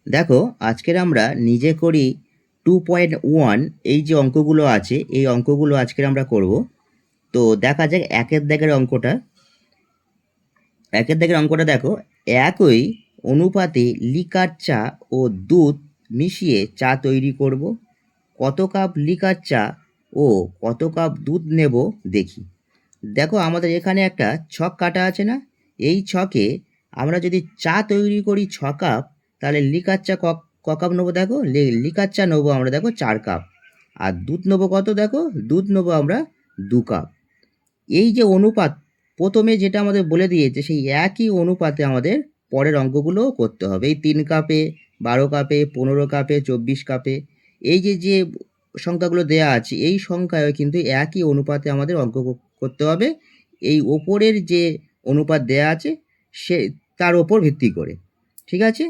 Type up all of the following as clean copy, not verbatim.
দেখো, আজকের আমরা নিজে করি 2.1 এই যে অঙ্কগুলো আছে এই অঙ্কগুলো আজকের আমরা করব। তো দেখা যাক একের দাগের অঙ্কটা দেখো। একই অনুপাতে লিকার চা ও দুধ মিশিয়ে চা তৈরি করব। কত কাপ লিকার চা ও কত কাপ দুধ নেব দেখি। দেখো, আমাদের এখানে একটা ছক কাটা আছে না? এই ছকে আমরা যদি চা তৈরি করি 6 কাপ, তাহলে লিকার চা ক কাপ নেবো? দেখো, লিকার চা নেবো আমরা, দেখো 4 কাপ। আর দুধ নেবো কত? দেখো, দুধ নেবো আমরা 2 কাপ। এই যে অনুপাত প্রথমে যেটা আমাদের বলে দিয়েছে, সেই একই অনুপাতে আমাদের পরের অঙ্কগুলোও করতে হবে। এই 3 কাপে, 12 কাপে, 15 কাপে, 24 কাপে, এই যে যে সংখ্যাগুলো দেয়া আছে এই সংখ্যায় কিন্তু একই অনুপাতে আমাদের অঙ্ক করতে হবে। এই ওপরের যে অনুপাত দেয়া আছে সে তার ওপর ভিত্তি করে। ঠিক আছে?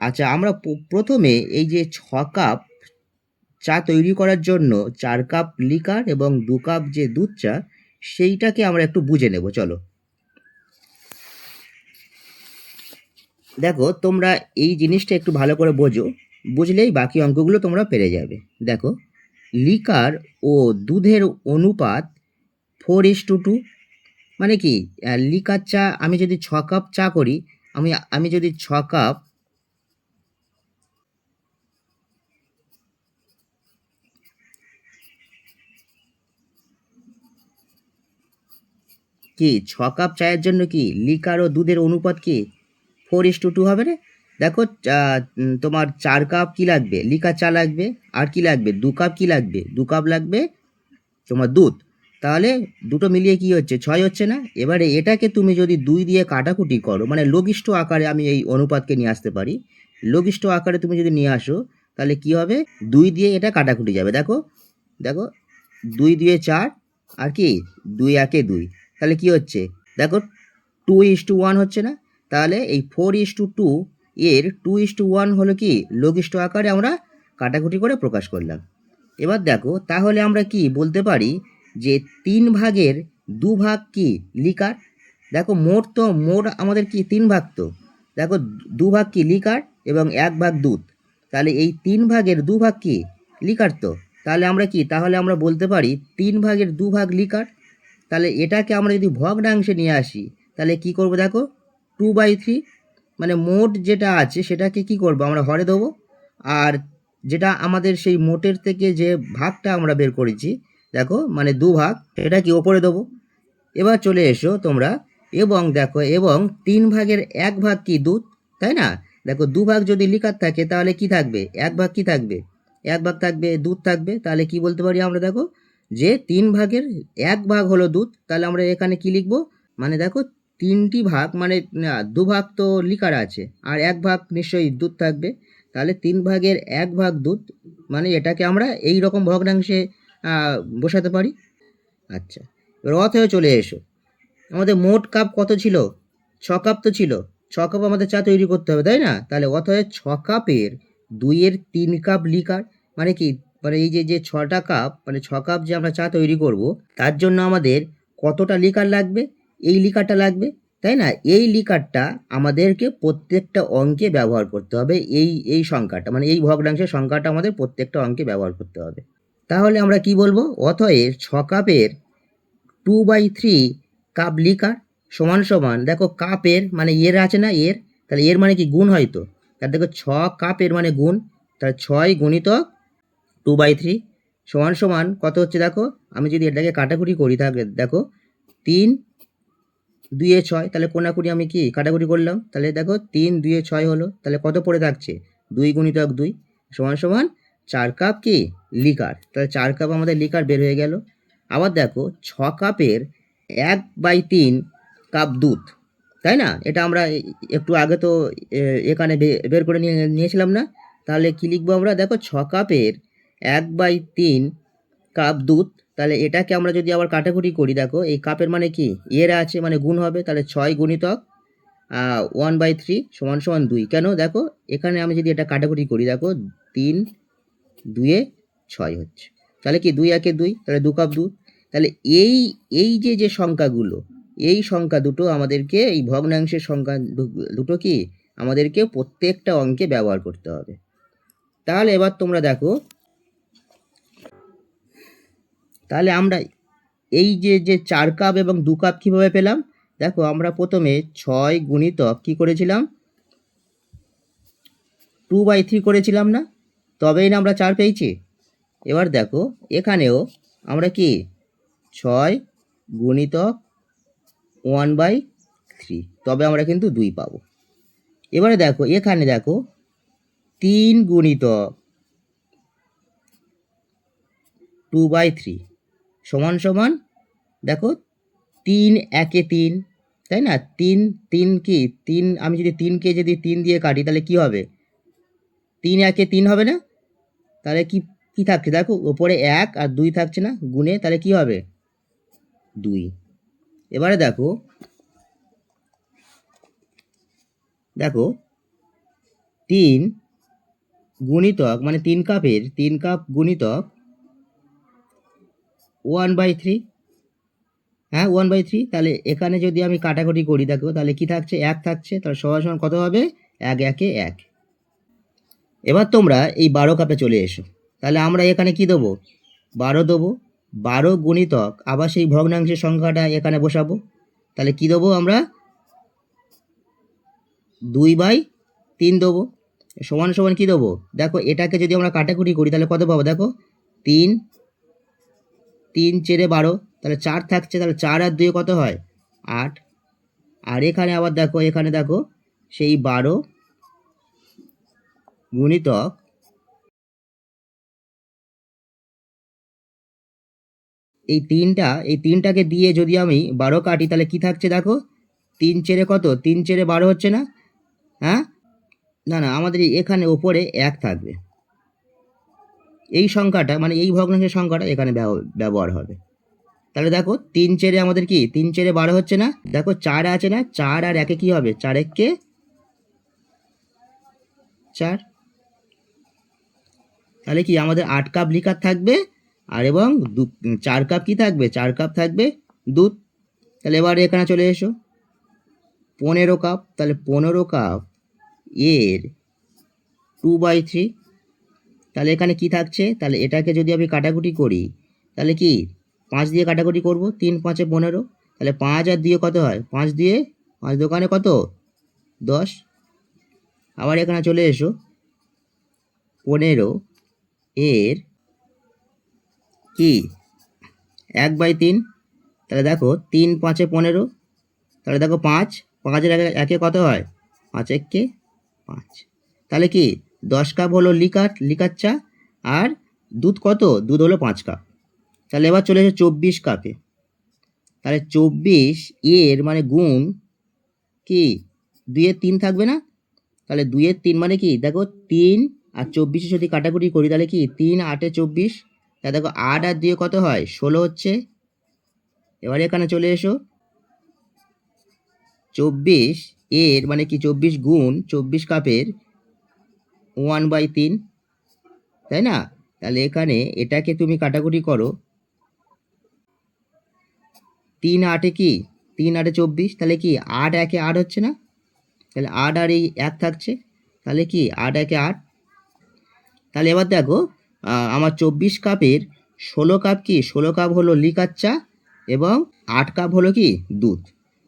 আচ্ছা, আমরা প্রথমে এই যে 6 কাপ চা তৈরি করার জন্য 4 কাপ লিকার এবং 2 কাপ যে দুধ চা, সেইটাকে আমরা একটু বুঝে নেব। চলো, দেখো, তোমরা এই জিনিসটা একটু ভালো করে বোঝো, বুঝলেই বাকি অঙ্কগুলো তোমরা পেরে যাবে। দেখো, লিকার ও দুধের অনুপাত 4:2। মানে কি? লিকার চা আমি যদি 6 কাপ চা করি, আমি আমি যদি 6 কাপ কি 6 কাপ চায়ের জন্য কি লিকার ও দুধের অনুপাত কি 4:2 হবে রে? দেখো, তোমার 4 কাপ কি লাগবে? লিকার চা লাগবে। আর কি লাগবে? 2 কাপ কি লাগবে? 2 কাপ লাগবে তোমার দুধ। তাহলে দুটো মিলিয়ে কি হচ্ছে? 6 হচ্ছে না? এবারে এটাকে তুমি যদি 2 দিয়ে কাটাকুটি করো, মানে লঘিষ্ঠ আকারে আমি এই অনুপাতকে নিয়ে আসতে পারি। লঘিষ্ঠ আকারে তুমি যদি নিয়ে আসো, তাহলে কি হবে? 2 দিয়ে এটা কাটাকুটি যাবে। দেখো, দেখো, 2 দিয়ে 4, আর কি 2 একে 2, তাহলে কি হচ্ছে? দেখো, 2:1 হচ্ছে না? তাহলে এই 4:2 এর 2:1 হলো কি লঘিষ্ঠ আকারে আমরা কাটাকুটি করে প্রকাশ করলাম। এবার দেখো, তাহলে আমরা কি বলতে পারি যে 3/2 কি লিকার। দেখো, মোট আমাদের কি 3 ভাগ। তো দেখো, 2 ভাগ কি লিকার এবং 1 ভাগ দুধ। তাহলে এই 3/2 কি লিকার। তো তাহলে আমরা বলতে পারি 3/2 লিকার। তাহলে এটাকে আমরা যদি ভগ্নাংশে নিয়ে আসি, তাহলে কি করব? দেখো, 2/3, মানে মোট যেটা আছে সেটাকে কি করব? আমরা হরে দেবো। আর যেটা আমাদের সেই মোটের থেকে যে ভাগটা আমরা বের করেছি, দেখো, মানে 2 ভাগ, সেটা কি ওপরে দেবো। এবার চলে এসো তোমরা, এবং দেখো, এবং 3/1 কি দুধ, তাই না? দেখো, 2 ভাগ যদি লিকার থাকে, তাহলে কি থাকবে? 1 ভাগ কি থাকবে? 1 ভাগ থাকবে, দুধ থাকবে। তাহলে কি বলতে পারি আমরা? দেখো, যে 3/1 হলো দুধ। তাহলে আমরা এখানে কি লিখবো? মানে দেখো, 3টি ভাগ, মানে 2 ভাগ তো লিকার আছে, আর 1 ভাগ নিশ্চয়ই দুধ থাকবে। তাহলে 3/1 দুধ, মানে এটাকে আমরা এই রকম ভগ্নাংশে বসাতে পারি। আচ্ছা, এবার হয়ে চলে এসো। আমাদের মোট কাপ কত ছিল? 6 কাপ তো ছিল। 6 কাপ আমাদের চা তৈরি করতে হবে, তাই না? তাহলে অতএব 6 কাপের 2-এর 3 কাপ লিকার, মানে কি, মানে এই যে যে 6টা কাপ, মানে 6 কাপ যে আমরা চা তৈরি করব, তার জন্য আমাদের কতটা লিকার লাগবে? এই লিকারটা লাগবে, তাই না? এই লিকারটা আমাদেরকে প্রত্যেকটা অঙ্কে ব্যবহার করতে হবে। এই সংখ্যাটা, মানে এই ভগ্নাংশের সংখ্যাটা আমাদের প্রত্যেকটা অঙ্কে ব্যবহার করতে হবে। তাহলে আমরা কি বলবো? অতএব 6 কাপের 2/3 কাপ লিকার সমান সমান, দেখো, কাপের মানে এর আছে না, এর, তাহলে এর মানে কি গুণ হয়তো। তাহলে দেখো, 6 কাপের মানে গুণ, তাহলে 6 গুণিতক 2/3 সমান সমান কত হচ্ছে? দেখো, আমি যদি এটাকে কাটাকুটি করি, তাহলে দেখো, 3 2 6, তাহলে কোনাকুনি আমি কি কাটাকুটি করলাম, তাহলে দেখো 3 2 6 হলো। তাহলে কত পড়ে থাকছে? 2 × 2 সমান সমান 4 কাপ কি লিকার। তাহলে 4 কাপ আমাদের লিকার বের হয়ে গেল। আবার দেখো, 6 কাপের 1/3 কাপ দুধ, তাই না? এটা আমরা একটু আগে তো এখানে বের করে নিয়েছিলাম না? তাহলে কি লিখবো আমরা? দেখো, 6 কাপের 1/3 কাপ দুধ, তাহলে এটাকে আমরা যদি আবার কাটাকুটি করি, দেখো, এই কাপের মানে কি এর আছে, মানে গুণ হবে। তাহলে 6 গুণিতক 1/3 সমান সমান 2। কেন? দেখো, এখানে আমি যদি এটা কাটাকুটি করি, দেখো, 3 2 6 হচ্ছে। তাহলে কি 2 একে 2, তাহলে 2 কাপ দুধ। তাহলে এই এই যে সংখ্যাগুলো, এই সংখ্যা দুটো আমাদেরকে, এই ভগ্নাংশের সংখ্যা দুটো কি আমাদেরকে প্রত্যেকটা অঙ্কে ব্যবহার করতে হবে। তাহলে এবার তোমরা দেখো, তাহলে আমরা এই যে 4 কাপ এবং 2 কাপ কীভাবে পেলাম? দেখো আমরা প্রথমে 6 গুণিতক কী করেছিলাম, 2/3 করেছিলাম না? তবেই না আমরা 4 পেয়েছি। এবার দেখো এখানেও আমরা কি 6 গুণিতক 1/3, তবে আমরা কিন্তু 2 পাবো। এবারে দেখো এখানে দেখো 3 গুণিতক 2/3 সমান সমান দেখো 3 একে 3, তাই না? 3 কি 3, আমি যদি 3কে যদি 3 দিয়ে কাটি তাহলে কি হবে? 3 একে 3 হবে না? তাহলে কি থাকছে দেখো, ওপরে 1 আর 2 থাকছে না গুণে, তাহলে কি হবে? 2। এবারে দেখো 3 গুণিতক মানে 3 কাপের 3 কাপ গুণিতক 1/3, হ্যাঁ 1/3। তাহলে এখানে যদি আমি কাটাকুটি করি দেখো তাহলে কি থাকছে? 1 থাকছে, তাহলে সমান সমান কত হবে? 1 একে 1। এবার তোমরা এই 12 কাপে চলে এসো। তাহলে আমরা এখানে কি দেবো? 12 দেবো। 12 গুণিতক আবার সেই ভগ্নাংশের সংখ্যাটা এখানে বসাবো। তাহলে কি দেবো আমরা? 2/3 দেবো। সমান সমান কি দেবো? দেখো এটাকে যদি আমরা কাটাকুটি করি তাহলে কত পাবো? দেখো 3 3 চেরে 12, তাহলে 4 থাকছে, তাহলে 4 আর 2 কত হয়? 8। আর এখানে আবার দেখো, এখানে দেখো সেই 12 গুণিতক এই 3টাকে দিয়ে যদি আমি 12 কাটি তাহলে কি থাকছে দেখো? 3 চেরে কত? 3 চেরে 12 হচ্ছে না? হ্যাঁ, না না, আমাদের এখানে ওপরে 1 থাকবে। এই সংখ্যাটা মানে এই ভগ্নাংশের সংখ্যাটা এখানে ব্যবহার হবে। তাহলে দেখো 3 চেরে আমাদের কি 3 চেরে 12 হচ্ছে না? দেখো 4 আছে না? 4 আর 1 কি হবে? 4 একে 4। তাহলে কি আমাদের 8 কাপ লিকার থাকবে, আর এবং 4 কাপ কি থাকবে? 4 কাপ থাকবে দুধ। তাহলে এবার এখানে চলে এসো, 15 কাপ। তাহলে 15 কাপ এর 2/3। তাহলে এখানে কি থাকছে? তাহলে এটাকে যদি আমি কাটাকুটি করি তাহলে কি 5 দিয়ে কাটাকুটি করব, 3 5 15। তাহলে 5 আর 2 কত হয়? 5 দিয়ে 5 দোকানে কত? 10। আবার এখানে চলে এসো, 15 এর কি 1/3। তাহলে দেখো 3 5 15, তাহলে দেখো 5 5-এর একে কত হয়? 5 একে 5। তাহলে কি 10 কাপ হলো লিকার চা, আর দুধ কত? দুধ হলো 5 কাপ। তাহলে এবার চলে এসো 24 কাপে। তাহলে 24 এর মানে গুণ কি 2 এর 3 থাকবে না? তাহলে 2 এর 3 মানে কি দেখো 3 আর 24 যদি কাটাকুটি করি তাহলে কি 3 8 এ 24। তাহলে দেখো 8 আর 2 কত হয়? 16 হচ্ছে। এবার এখানে চলে এসো, 24 এর মানে কি 24 গুণ 24 কাপের 1/3, তাই না? তাহলে এখানে এটাকে তুমি কাটাকুটি করো, 3 8 কি 3 8 24, তাহলে কি 8 একে 8 হচ্ছে না? তাহলে 8 আর এই 1 থাকছে, তাহলে কি 8 একে 8। তাহলে এবার দেখো আমার 24 কাপের 16 কাপ কি 16 কাপ হলো লিকার চা, এবং 8 কাপ হলো কি দুধ।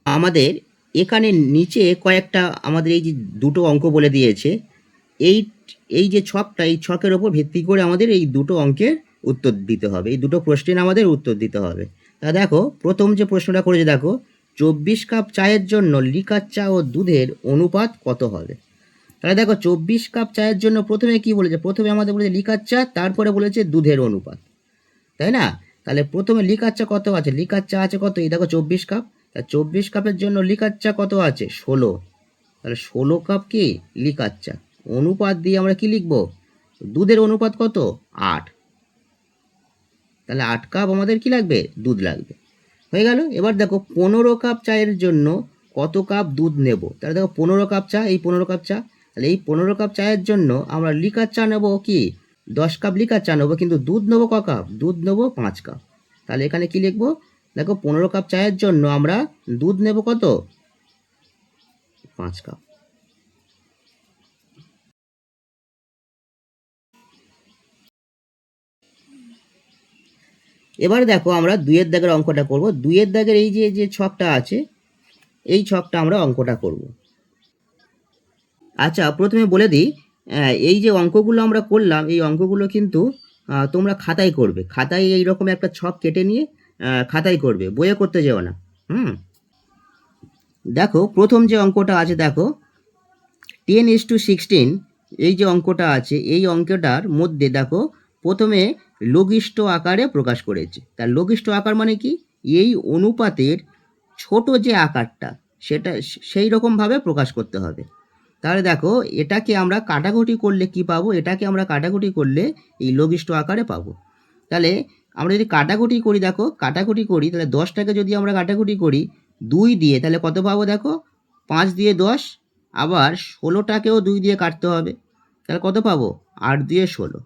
আমাদের এখানে নিচে কয়েকটা আমাদের এই যে দুটো অঙ্ক বলে দিয়েছে, এই এই যে ছকটা, এই ছকের ওপর ভিত্তি করে আমাদের এই দুটো অঙ্কের উত্তর দিতে হবে, এই দুটো প্রশ্নের আমাদের উত্তর দিতে হবে। তা দেখো প্রথম যে প্রশ্নটা করেছে দেখো, 24 কাপ চায়ের জন্য লিকার চা ও দুধের অনুপাত কত হবে? তাহলে দেখো 24 কাপ চায়ের জন্য প্রথমে কি বলেছে? প্রথমে আমাদের বলেছে লিকার চা, তারপরে বলেছে দুধের অনুপাত, তাই না? তাহলে প্রথমে লিকার চা কত আছে? লিকার চা আছে কত? এই দেখো 24 কাপ। তা 24 কাপের জন্য লিকার চা কত আছে? 16। তাহলে 16 কাপ কি লিকার চা। অনুপাত দিয়ে আমরা কি লিখব? দুধের অনুপাত কত? 8। তাহলে 8 কাপ আমাদের কি লাগবে? দুধ লাগবে। হয়ে গেল। এবার দেখো 15 কাপ চায়ের জন্য কত কাপ দুধ নেব? তাহলে দেখো 15 কাপ চা, এই 15 কাপ চা। তাহলে এই 15 কাপ চায়ের জন্য আমরা লিকার চা নেব কি 10 কাপ লিকার চা নেবো, কিন্তু দুধ নেবো ক কাপ? দুধ নেবো 5 কাপ। তাহলে এখানে কি লিখবো? দেখো 15 কাপ চায়ের জন্য আমরা দুধ নেব কত? 5 কাপ। এবারে দেখো আমরা 2-এর দাগের অঙ্কটা করব। 2-এর দাগের এই যে ছকটা আছে, এই ছকটা আমরা অঙ্কটা করব। আচ্ছা, প্রথমে বলে দিই, এই যে অঙ্কগুলো আমরা করলাম, এই অঙ্কগুলো কিন্তু তোমরা খাতায় করবে। খাতায় এইরকম একটা ছক কেটে নিয়ে খাতায় করবে, বইয়ে করতে যেও না। দেখো প্রথম যে অঙ্কটা আছে, দেখো 10:16 এই যে অঙ্কটা আছে, এই অঙ্কটার মধ্যে দেখো প্রথমে লঘিষ্ঠ আকারে প্রকাশ করেছে। তার লঘিষ্ঠ আকার মানে কি? এই অনুপাতের ছোট যে আকারটা, সেটা সেই রকমভাবে প্রকাশ করতে হবে। তাহলে দেখো এটাকে আমরা কাটাকুটি করলে কি পাবো? এটাকে আমরা কাটাকুটি করলে এই লঘিষ্ঠ আকারে পাবো। তাহলে আমরা যদি কাটাকুটি করি, দেখো কাটাকুটি করি, তাহলে 10টাকে যদি আমরা কাটাকুটি করি 2 দিয়ে, তাহলে কত পাবো? দেখো 5 দিয়ে 10, আবার 16টাকেও 2 দিয়ে কাটতে হবে, তাহলে কত পাবো? 8 দিয়ে 16।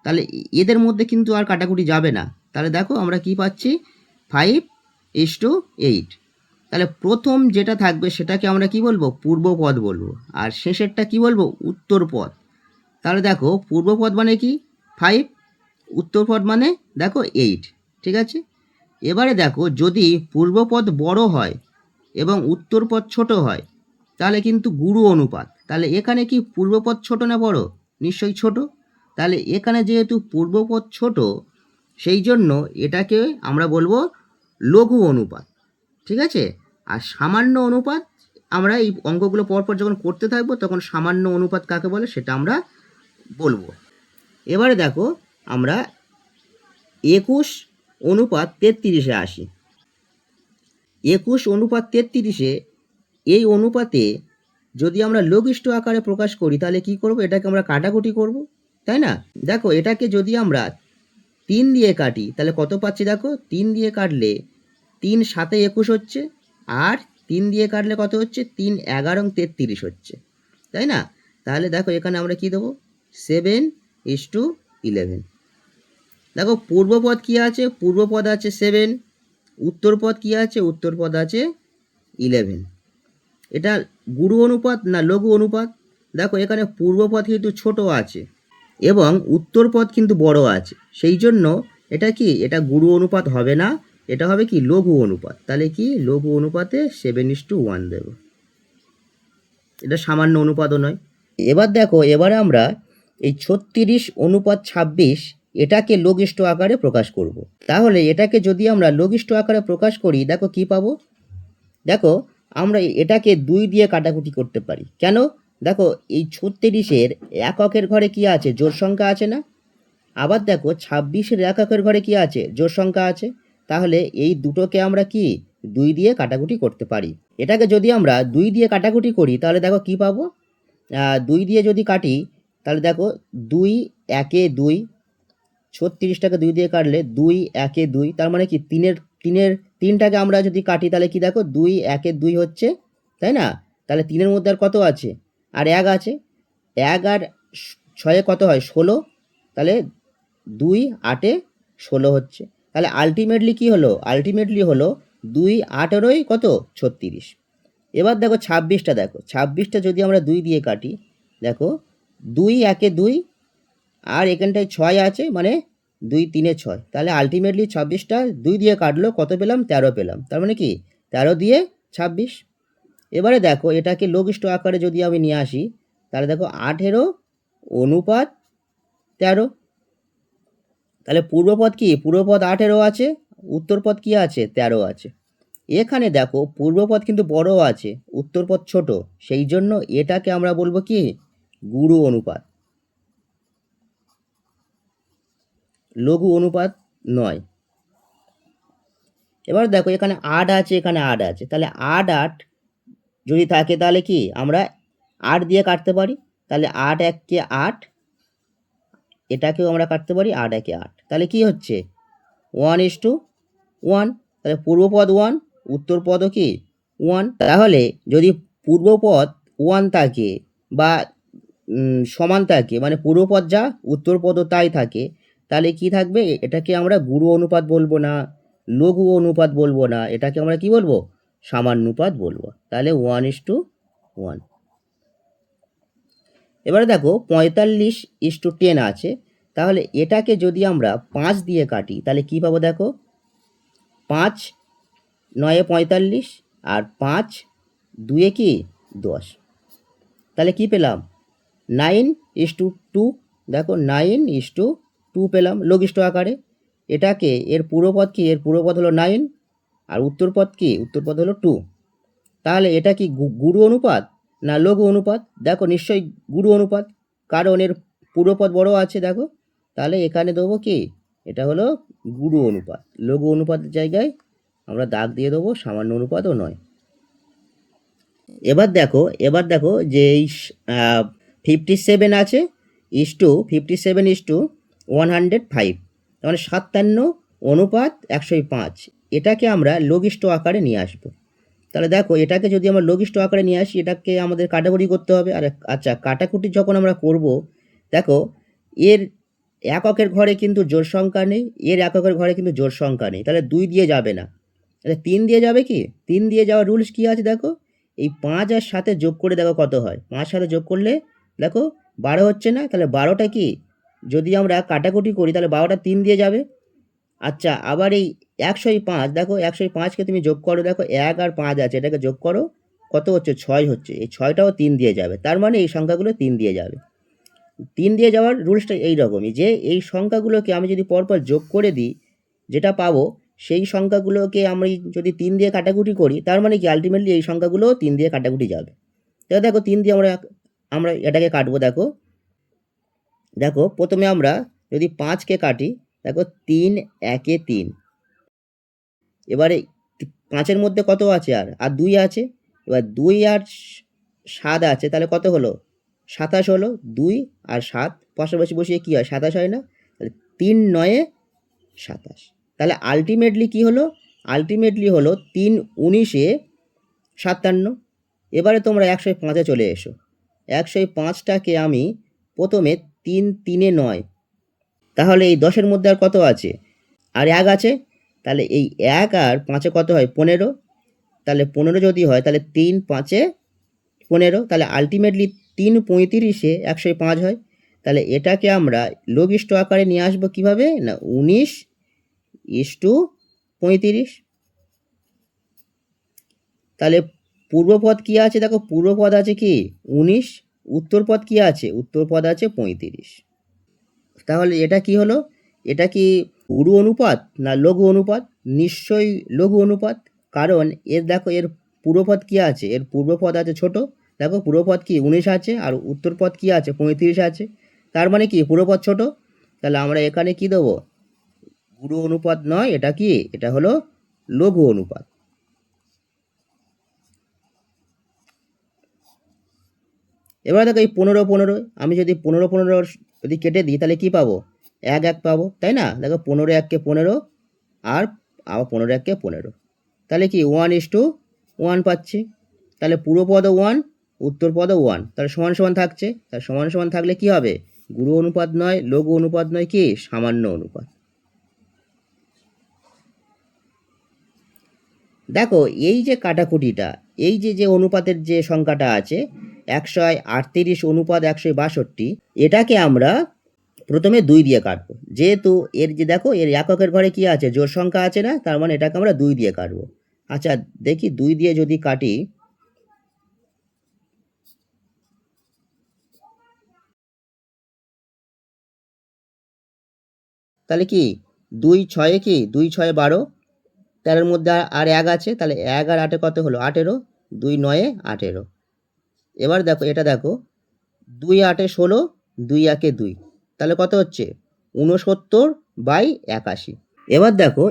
তাহলে এদের মধ্যে কিন্তু আর কাটাকুটি যাবে না। তাহলে দেখো আমরা কি পাচ্ছি? 5:8। তাহলে প্রথম যেটা থাকবে সেটাকে আমরা কি বলবো? পূর্বপদ বলবো। আর শেষেরটা কি বলবো? উত্তরপদ। তাহলে দেখো পূর্বপদ মানে কি? 5, উত্তরপদ মানে দেখো 8। ঠিক আছে, এবারে দেখো যদি পূর্বপদ বড় হয় এবং উত্তরপদ ছোট হয়, তাহলে কিন্তু গুরু অনুপাত। তাহলে এখানে কি পূর্বপদ ছোট না বড়? নিশ্চয়ই ছোট। তাহলে এখানে যেহেতু পূর্বপদ ছোট, সেই জন্য এটাকে আমরা বলবো লঘু অনুপাত। ঠিক আছে, আর সামান্য অনুপাত, আমরা এই অঙ্কগুলো পরপর যখন করতে থাকবো তখন সামান্য অনুপাত কাকে বলে সেটা আমরা বলবো। এবারে দেখো আমরা 21:33 আসি। 21:33 এই অনুপাতে যদি আমরা লঘিষ্ঠ আকারে প্রকাশ করি, তাহলে কি করব? এটাকে আমরা কাটাকুটি করব, তাই না? দেখো এটাকে যদি আমরা 3 দিয়ে কাটি, তাহলে কত পাচ্ছি? দেখো 3 দিয়ে কাটলে 3 7 21 হচ্ছে, আর 3 দিয়ে কাটলে কত হচ্ছে? 3 11 33 হচ্ছে, তাই না? তাহলে দেখো এখানে আমরা কি দেবো? 7:11। দেখো পূর্বপদ কি আছে? পূর্বপদ আছে 7, উত্তরপদ কি আছে? উত্তরপদ আছে 11। এটা গুরু অনুপাত না লঘু অনুপাত? দেখো এখানে পূর্বপদ কিন্তু ছোট আছে এবং উত্তরপদ কিন্তু বড় আছে, সেই জন্য এটা কি? এটা গুরু অনুপাত হবে না, এটা হবে কি? লঘু অনুপাত। তাহলে কি? লঘু অনুপাতে 7:1 দেব। এটা সামান্য অনুপাতও নয়। এবার দেখো, এবারে আমরা এই 36:26 এটাকে লঘিষ্ঠ আকারে প্রকাশ করব। তাহলে এটাকে যদি আমরা লঘিষ্ঠ আকারে প্রকাশ করি, দেখো কি পাবো? দেখো আমরা এটাকে 2 দিয়ে কাটাকুটি করতে পারি। কেন? দেখো এই 36-এর এককের ঘরে কি আছে? জোড় সংখ্যা আছে না? আবার দেখো 26-এর এককের ঘরে কি আছে? জোড় সংখ্যা আছে। তাহলে এই দুটোকে আমরা কি 2 দিয়ে কাটাকুটি করতে পারি। এটাকে যদি আমরা 2 দিয়ে কাটাকুটি করি, তাহলে দেখো কি পাবো? 2 দিয়ে যদি কাটি, তাহলে দেখো 2 1 2, 36টাকে 2 দিয়ে কাটলে 2 1 2, তার মানে কি 3টাকে আমরা যদি কাটি, তাহলে কি দেখো 2 1 2 হচ্ছে, তাই না? তাহলে 3-এর মধ্যে আর কত আছে? আর 1 আছে। 1 আর 6 কত হয়? 16। তাহলে 2 8 16 হচ্ছে। তাহলে আলটিমেটলি কি হলো? আলটিমেটলি হলো 2 8 কত? 36। এবার দেখো 26টা, দেখো 26টা যদি আমরা 2 দিয়ে কাটি, দেখো 2 1 2, আর এখানটায় 6 আছে, মানে 2 3 6। তাহলে আলটিমেটলি 26টা 2 দিয়ে কাটলো, কত পেলাম? 13 পেলাম। তার মানে কি 13 দিয়ে 26। এবারে দেখো এটাকে লঘিষ্ঠ আকারে যদি আমি নিয়ে আসি, তাহলে দেখো 18:13। তাহলে পূর্বপদ কি? পূর্বপদ 18 আছে, উত্তরপদ কি আছে? 13 আছে। এখানে দেখো পূর্বপদ কিন্তু বড় আছে, উত্তরপদ ছোট, সেই জন্য এটাকে আমরা বলবো কি? গুরু অনুপাত, লঘু অনুপাত নয়। এবার দেখো এখানে 8 আছে, এখানে 8 আছে, তাহলে 8 8 যদি থাকে, তাহলে কি আমরা 8 দিয়ে কাটতে পারি। তাহলে 8 1 8, এটাকেও আমরা কাটতে পারি 8 1 8। তাহলে কি হচ্ছে? 1:1। তাহলে পূর্বপদ 1, উত্তরপদও কি 1। তাহলে যদি পূর্বপদ 1 থাকে বা সমান থাকে, মানে পূর্বপদ যা উত্তরপদও তাই থাকে, তাহলে কি থাকবে? এটাকে আমরা গুরু অনুপাত বলবো না, লঘু অনুপাত বলবো না, এটাকে আমরা কি বলবো? সামান্যুপাত বলবো। তাহলে 1:1। এবারে দেখো 45:10 আছে, তাহলে এটাকে যদি আমরা 5 দিয়ে কাটি তাহলে কি পাবো দেখো, 5 9 45 আর 5 2 কি 10। তাহলে কি পেলাম, 9:2। দেখো 9:2 পেলাম লঘিষ্ঠ আকারে। এটাকে এর পূর্বপদ কি, এর পূর্বপদ হলো 9 আর উত্তরপদ কি, উত্তরপদ হলো 2। তাহলে এটা কি গুরু অনুপাত না লঘু অনুপাত? দেখো নিশ্চয়ই গুরু অনুপাত, কারণ এর পূর্বপদ বড় আছে। দেখো তাহলে এখানে দেবো কি, এটা হলো গুরু অনুপাত। লঘু অনুপাতের জায়গায় আমরা দাগ দিয়ে দেবো, সামান্য অনুপাতও নয়। এবার দেখো যে এই 57 আছে = 105, মানে 57:105। এটাকে আমরা লঘিষ্ঠ আকারে নিয়ে আসবো। তাহলে দেখো এটাকে যদি আমরা লঘিষ্ঠ আকারে নিয়ে আসি, এটাকে আমাদের কাটাকুটি করতে হবে। আর আচ্ছা, কাটাকুটি যখন আমরা করব, দেখো এর এককের ঘরে কিন্তু জোড় সংখ্যা নেই, এর এককের ঘরে কিন্তু জোড় সংখ্যা নেই, তাহলে 2 দিয়ে যাবে না, তাহলে 3 দিয়ে যাবে। কি 3 দিয়ে যাওয়ার রুলস কি আছে দেখো, এই 5 আর 7 যোগ করে দেখো কত হয়। 5 সাথে যোগ করলে দেখো 12 হচ্ছে না, তাহলে 12টা কি, যদি আমরা কাটাকুটি করি তাহলে 12টা 3 দিয়ে যাবে। আচ্ছা, আবার এই 105, দেখো 105কে তুমি যোগ করো, দেখো 1 আর 5 আছে, এটাকে যোগ করো, কত হচ্ছে 6 হচ্ছে। এই 6টাও 3 দিয়ে যাবে, তার মানে এই সংখ্যাগুলো 3 দিয়ে যাবে। 3 দিয়ে যাওয়ার রুলসটা এইরকমই, যে এই সংখ্যাগুলোকে আমি যদি পরপর যোগ করে দিই, যেটা পাবো সেই সংখ্যাগুলোকে আমি যদি 3 দিয়ে কাটাকুটি করি, তার মানে কি আলটিমেটলি এই সংখ্যাগুলোও 3 দিয়ে কাটাকুটি যাবে। তাহলে দেখো 3 দিয়ে আমরা এটাকে কাটবো। দেখো দেখো প্রথমে আমরা যদি 5কে কাটি, দেখো 3 1 3। এবারে 5-এর মধ্যে কত আছে, আর 2 আছে। এবার 2 আর 7 আছে, তাহলে কত হলো 27 হলো। 2 আর 7 পাশাপাশি বসিয়ে কি হয়, 27 হয় না? তাহলে 3 9 27। তাহলে আলটিমেটলি কি হলো, আলটিমেটলি হলো 3 19 57। এবারে তোমরা 105-এ চলে এসো। 105টাকে আমি প্রথমে 3 3 9, তাহলে এই 10-এর মধ্যে আর কত আছে, আর 1 আছে, তাহলে এই 1 আর 5-এ কত হয় 15। তাহলে 15 যদি হয়, তাহলে 3 5-এ 15, তাহলে আলটিমেটলি 3 35-এ 105 হয়। তাহলে এটাকে আমরা লঘিষ্ঠ আকারে নিয়ে আসবো কিভাবে না, 19:35। তাহলে পূর্বপদ কি আছে, দেখো পূর্বপদ আছে কি 19, উত্তরপদ কি আছে, উত্তরপদ আছে 35। তাহলে এটা কি হলো, এটা কি গুরু অনুপাত না লঘু অনুপাত? নিশ্চয়ই লঘু অনুপাত, কারণ এর দেখো এর পূর্বপদ কি আছে, এর পূর্বপদ আছে ছোট। দেখো পূর্বপদ কি 19 আছে আর উত্তরপদ কি আছে 35 আছে, তার মানে কি পূর্বপদ ছোট। তাহলে আমরা এখানে কি দেবো, গুরু অনুপাত নয়, এটা কি, এটা হলো লঘু অনুপাত। এবার দেখো এই 15 15, আমি যদি 15 15 যদি কেটে দিই তাহলে কি পাবো, 1 1 পাবো, তাই না? দেখো 15 1-কে 15 আর আবার 15 1-কে 15, তাহলে কি 1:1 পাচ্ছি। তাহলে পূর্বপদও 1, উত্তরপদও 1, তাহলে সমান সমান থাকছে। তাহলে সমান সমান থাকলে কি হবে, গুরু অনুপাত নয়, লঘু অনুপাত নয়, কি সামান্য অনুপাত। দেখো এই যে কাটাকুটিটা, এই যে অনুপাতের যে সংখ্যাটা আছে 138 অনুপাত 162, এটাকে আমরা প্রথমে 2 দিয়ে কাটবো। যেহেতু এর যে দেখো এর এককের ঘরে কি আছে, জোড় সংখ্যা আছে না, তার মানে এটাকে আমরা 2 দিয়ে কাটবো। আচ্ছা দেখি 2 দিয়ে যদি কাটি, তাহলে কি 2 6-এ কি 2 6 12, 13-এর মধ্যে আর 1 আছে, তাহলে 1 আর 8-এ কত হলো 18, 2 9 18। এবার দেখো এটা দেখো 2 8-এ 16, 2 1-এ 2, তাহলে কত হচ্ছে 69/81। এবার দেখো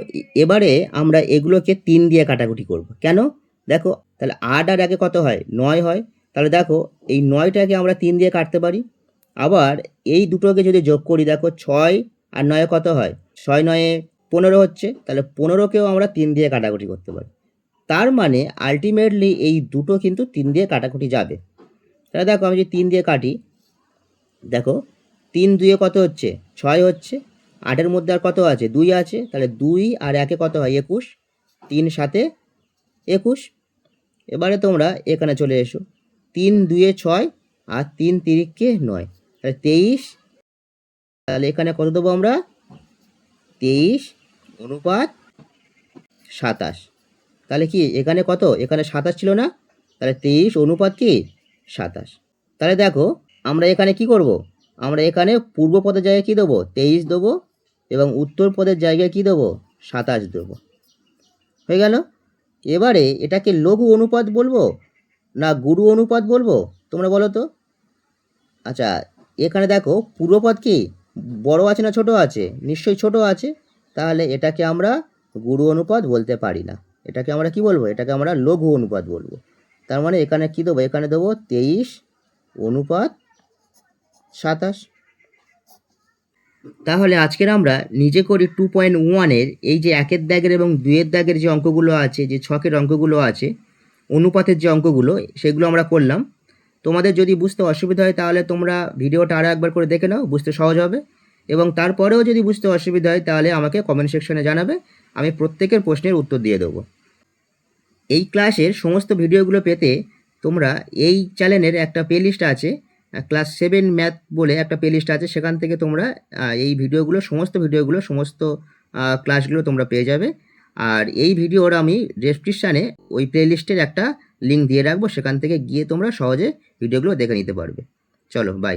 এবারে আমরা এগুলোকে 3 দিয়ে কাটাকুটি করব। কেন, দেখো তাহলে 8 আর 1-এ কত হয় 9 হয়, তাহলে দেখো এই 9টাকে আমরা 3 দিয়ে কাটতে পারি। আবার এই দুটোকে যদি যোগ করি, দেখো 6 আর 9-এ কত হয়, 6 9-এ 15 হচ্ছে, তাহলে 15কেও আমরা 3 দিয়ে কাটাকুটি করতে পারি। তার মানে আলটিমেটলি এই দুটো কিন্তু 3 দিয়ে কাটাকুটি যাবে। তাহলে দেখো আমি যদি 3 দিয়ে কাটি, দেখো 3 2-এ কত হচ্ছে 6 হচ্ছে, 8-এর মধ্যে আর কত আছে 2 আছে, তাহলে 2 আর 1-এ কত হয় 21, 3 7-এ 21। এবারে তোমরা এখানে চলে এসো, 3 2-এ 6 আর 3 3-কে 9, তাহলে 23 তাহলে এখানে কত দেবো আমরা? 23:27। তাহলে কি এখানে কত? এখানে 27 ছিল না? তাহলে 23:27। তাহলে দেখো আমরা এখানে কি করব? আমরা এখানে পূর্ব পদের জায়গায় কি দেবো? 23 দেবো এবং উত্তর পদের জায়গায় কি দেবো? 27 দেবো। হয়ে গেল। এবারে এটাকে লঘু অনুপাত বলবো না গুরু অনুপাত বলবো? তোমরা বলো তো। আচ্ছা, এখানে দেখো পূর্বপদ কি বড় আছে না ছোট আছে? নিশ্চয়ই ছোট আছে। তাহলে এটাকে আমরা গুরু অনুপাত বলতে পারি না। এটাকে আমরা কি বলবো? এটাকে আমরা লঘু অনুপাত বলবো। তার মানে এখানে কি দেবো? এখানে দেবো 23:27। তাহলে আজকের আমরা নিজে করি 2.1-এর এই যে 1-এর দাগের এবং 2-এর দাগের যে অঙ্কগুলো আছে, যে ছকের অঙ্কগুলো আছে, অনুপাতের যে অঙ্কগুলো, সেগুলো আমরা করলাম। তোমাদের যদি বুঝতে অসুবিধা হয় তাহলে তোমরা ভিডিওটা আরও একবার করে দেখে নাও, বুঝতে সহজ হবে। এবং তারপরেও যদি বুঝতে অসুবিধা হয় তাহলে আমাকে কমেন্ট সেকশনে জানাবে, আমি প্রত্যেকের প্রশ্নের উত্তর দিয়ে দেবো। এই ক্লাসের সমস্ত ভিডিওগুলো পেতে তোমরা এই চ্যানেলের একটা প্লেলিস্ট আছে, ক্লাস 7 ম্যাথ বলে একটা প্লেলিস্ট আছে, সেখান থেকে তোমরা এই ভিডিওগুলো সমস্ত ক্লাসগুলো তোমরা পেয়ে যাবে। আর এই ভিডিওর আমি ডেসক্রিপশানে ওই প্লেলিস্টের একটা লিঙ্ক দিয়ে রাখবো, সেখান থেকে গিয়ে তোমরা সহজে ভিডিওগুলো দেখে নিতে পারবে। চলো, বাই।